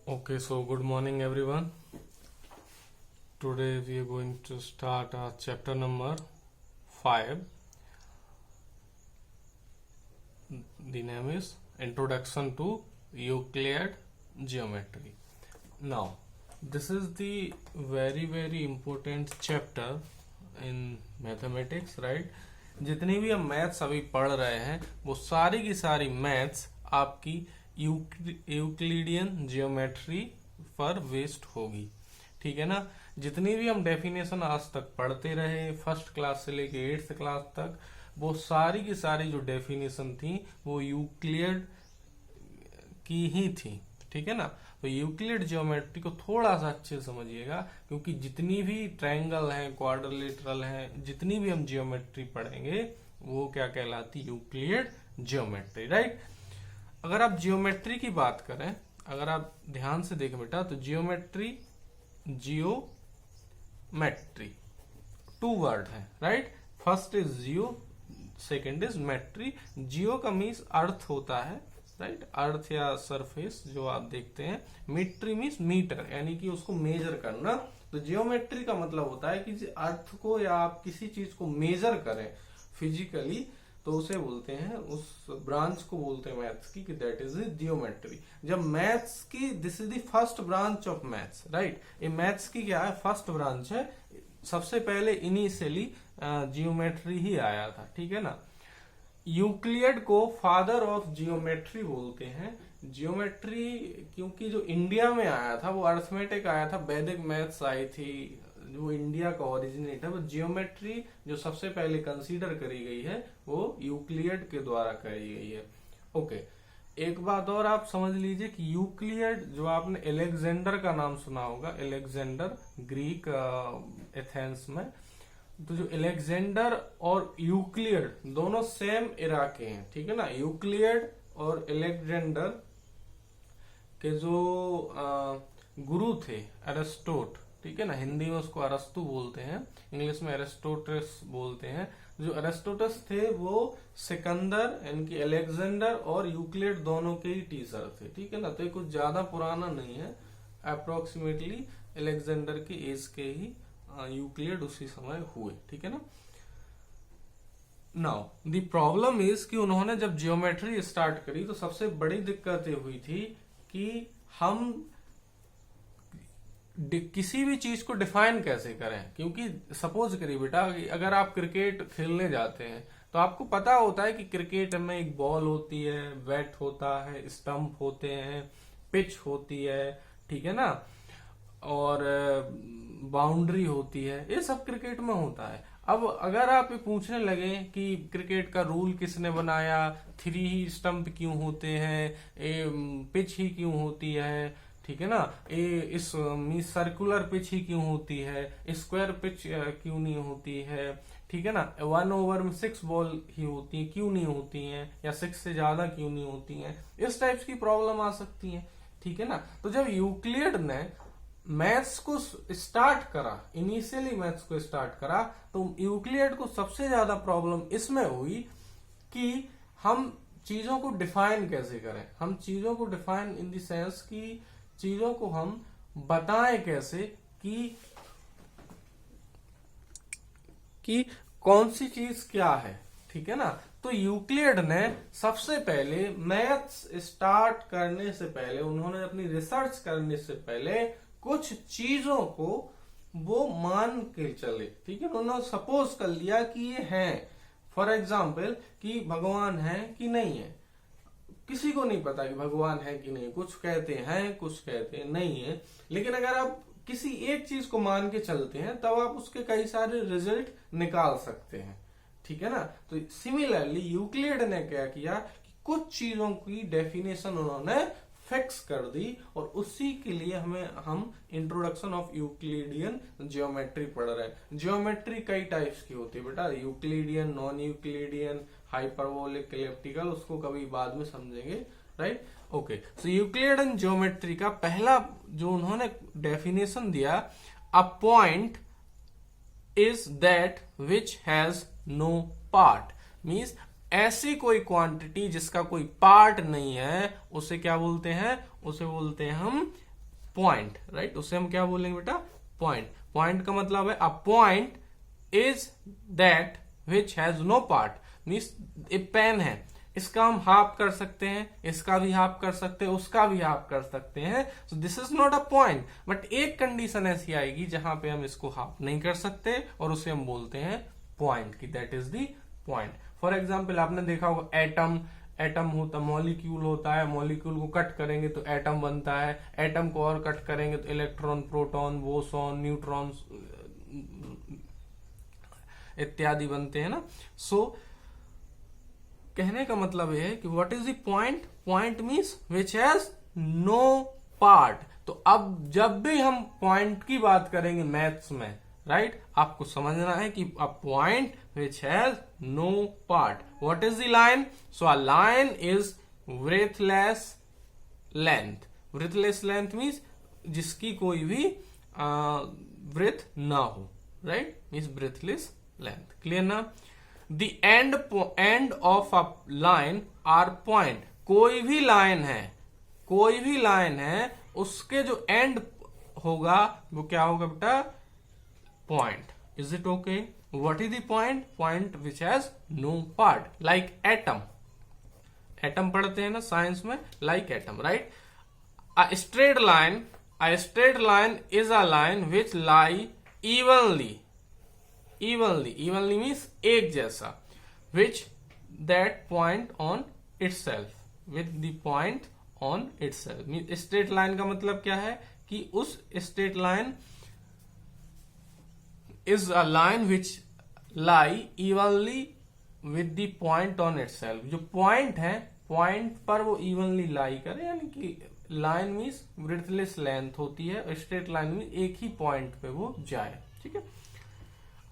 Okay, so good morning everyone. Today we are going to start our chapter number 5. The name is Introduction to Euclid Geometry. Now, this is the very important chapter in mathematics, right? जितनी भी हम maths अभी पढ़ रहे हैं वो सारी की सारी मैथ्स आपकी यूक्लिडियन जियोमेट्री पर बेस्ड होगी। ठीक है ना। जितनी भी हम डेफिनेशन आज तक पढ़ते रहे फर्स्ट क्लास से लेके 8th क्लास तक, वो सारी की सारी जो डेफिनेशन थी वो यूक्लिड की ही थी। ठीक है ना। तो यूक्लिड ज्योमेट्री को थोड़ा सा अच्छे से समझिएगा, क्योंकि जितनी भी ट्रायंगल हैं, क्वाड्रिलेटरल हैं, जितनी भी हम ज्योमेट्री पढ़ेंगे वो क्या कहलाती, यूक्लिड ज्योमेट्री, राइट। अगर आप ज्योमेट्री की बात करें, अगर आप ध्यान से देखें बेटा, तो जियोमेट्री, जियोमेट्री 2 वर्ड है, right. First is geo, second is metry. Geo का मीन्स अर्थ होता है, राइट, अर्थ या सरफेस जो आप देखते हैं। मेट्री मीन्स मीटर, यानी कि उसको मेजर करना। तो जियोमेट्री का मतलब होता है कि अर्थ को या आप किसी चीज को मेजर करें फिजिकली, तो उसे बोलते हैं, उस ब्रांच को बोलते हैं मैथ्स की, कि दैट इज जियोमेट्री। जब मैथ्स की, this is the first branch of maths, right. ये मैथ्स की क्या है, फर्स्ट ब्रांच है। सबसे पहले इनिशियली जियोमेट्री ही आया था। ठीक है ना। यूक्लिड को फादर ऑफ जियोमेट्री बोलते हैं। जियोमेट्री क्योंकि जो इंडिया में आया था वो अर्थमेटिक आया था, वैदिक मैथ्स आई थी, जो इंडिया का ओरिजिनेट है। वो जियोमेट्री जो सबसे पहले कंसीडर करी गई है वो यूक्लिड के द्वारा करी गई है। ओके, एक बात और आप समझ लीजिए कि यूक्लिड, जो आपने एलेक्जेंडर का नाम सुना होगा, एलेक्जेंडर ग्रीक एथेंस में, तो जो एलेक्जेंडर और यूक्लिड दोनों सेम इरा के हैं। ठीक है ना। यूक्लिड और एलेक्जेंडर के जो गुरु थे अरिस्टोट, ठीक है ना, हिंदी में उसको अरस्तु बोलते हैं, इंग्लिश में एरिस्टोटस बोलते हैं। जो एरिस्टोटस थे वो सिकंदर, यानी कि एलेक्जेंडर और यूक्लिड दोनों के ही टीचर थे। ठीक है ना। तो ये कुछ ज्यादा पुराना नहीं है, अप्रोक्सीमेटली एलेक्जेंडर की एज के ही यूक्लिड उसी समय हुए। ठीक है ना। नाउ द प्रॉब्लम इज कि उन्होंने जब जियोमेट्री स्टार्ट करी तो सबसे बड़ी दिक्कत ये हुई थी कि हम किसी भी चीज को डिफाइन कैसे करें। क्योंकि सपोज करिए बेटा, अगर आप क्रिकेट खेलने जाते हैं तो आपको पता होता है कि क्रिकेट में एक बॉल होती है, बैट होता है, स्टंप होते हैं, पिच होती है, ठीक है ना, और बाउंड्री होती है, ये सब क्रिकेट में होता है। अब अगर आप ये पूछने लगे कि क्रिकेट का रूल किसने बनाया, 3 ही स्टंप क्यों होते हैं, पिच ही क्यों होती है, ठीक है ना, इस सर्कुलर पिच ही क्यों होती है, स्क्वायर पिच क्यों नहीं होती है, ठीक है ना, 1 ओवर में 6 बॉल ही होती है क्यों नहीं होती हैं, या 6 से ज्यादा क्यों नहीं होती हैं, इस टाइप्स की प्रॉब्लम आ सकती है। ठीक है ना। तो जब यूक्लिड ने मैथ्स को स्टार्ट करा, इनिशियली मैथ्स को स्टार्ट करा, तो यूक्लिड को सबसे ज्यादा प्रॉब्लम इसमें हुई कि हम चीजों को डिफाइन कैसे करें। हम चीजों को डिफाइन इन द सेंस कि चीजों को हम बताएं कैसे कि कौन सी चीज क्या है। ठीक है ना। तो यूक्लिड ने सबसे पहले मैथ्स स्टार्ट करने से पहले, उन्होंने अपनी रिसर्च करने से पहले कुछ चीजों को वो मान के चले। ठीक है। उन्होंने सपोज कर लिया कि ये है, फॉर एग्जाम्पल कि भगवान है कि नहीं है। किसी को नहीं पता कि भगवान है कि नहीं, कुछ कहते हैं कुछ कहते नहीं है। लेकिन अगर आप किसी एक चीज को मान के चलते हैं तब आप उसके कई सारे रिजल्ट निकाल सकते हैं। ठीक है ना। तो सिमिलरली यूक्लिड ने क्या किया कि कुछ चीजों की डेफिनेशन उन्होंने फिक्स कर दी, और उसी के लिए हम इंट्रोडक्शन ऑफ यूक्लिडियन ज्योमेट्री पढ़ रहे हैं। ज्योमेट्री कई टाइप्स की होती है बेटा, Euclidean, non Euclidean, hyperbolic, elliptical, उसको कभी बाद में समझेंगे, right. Okay, so Euclidean geometry का पहला जो उन्होंने डेफिनेशन दिया, a point is that which has no part, means ऐसी कोई क्वांटिटी जिसका कोई पार्ट नहीं है, उसे क्या बोलते हैं, उसे बोलते हैं हम पॉइंट, राइट, उसे हम क्या बोलेंगे बेटा, पॉइंट। पॉइंट का मतलब है a point is that which has no part, means a pen है, इसका हम हाफ कर सकते हैं, इसका भी हाफ कर सकते हैं, उसका भी हाफ कर सकते हैं, so this is not a point. But एक कंडीशन ऐसी आएगी जहां पे हम इसको हाफ नहीं कर सकते और उसे हम बोलते हैं पॉइंट की, that is the point. For example आपने देखा होगा एटम, एटम होता, मॉलिक्यूल होता है, मॉलिक्यूल को कट करेंगे तो एटम बनता है, एटम को और कट करेंगे तो इलेक्ट्रॉन, प्रोटॉन, बोसॉन, न्यूट्रॉन इत्यादि बनते हैं ना। सो कहने का मतलब यह है कि what is the point, point means which has no part. तो अब जब भी हम पॉइंट की बात करेंगे मैथ्स में, राइट, आपको समझना है कि a point which has no part. What is the line, so a line is breathless length. Breathless length means जिसकी कोई भी ब्रेथ ना हो, right, means breathless length. Clear ना। The end of a line are point, कोई भी line है, कोई भी लाइन है, उसके जो एंड होगा वो क्या होगा बेटा, point. Is it okay? What is the point, point which has no part, like atom. Atom पढ़ते हैं ना साइंस में, like atom, right. A straight line is a line which lie evenly, evenly means एक जैसा, which that point on itself, with the point on itself। straight line का मतलब क्या है कि उस straight line is a line which lie evenly with the point on itself। जो point है, point पर वो evenly lie करे, यानी कि line means breathless length होती है, straight line में एक ही point पे वो जाए, ठीक है।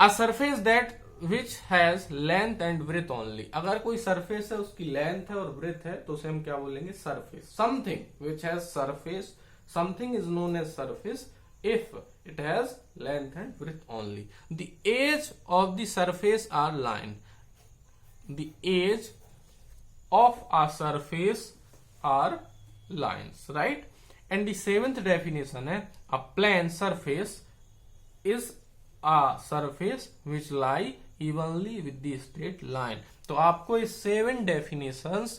A surface that which has length and breadth only, अगर कोई surface है उसकी length है और breadth है तो उसे हम क्या बोलेंगे, surface। Something which has surface, something is known as surface if it has length and breadth only। The edge of the surface are line, the edge of a surface are lines, right। And the seventh definition है a plane surface is a surface which lie evenly with the straight line। तो आपको ये 7 definitions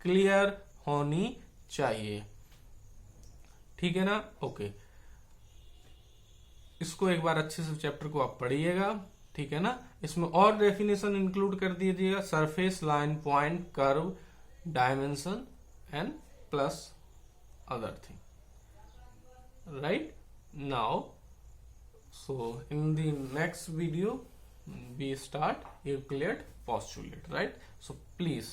clear होनी चाहिए, ठीक है ना। Okay, इसको एक बार अच्छे से चैप्टर को आप पढ़िएगा, ठीक है ना। इसमें और डेफिनेशन इंक्लूड कर दीजिएगा, surface, line, point, curve, dimension and plus other thing, right. Now so in the next video we start Euclid postulate, right। so please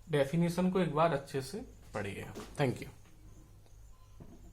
definition को एक बार अच्छे से पढ़िएगा। Thank you.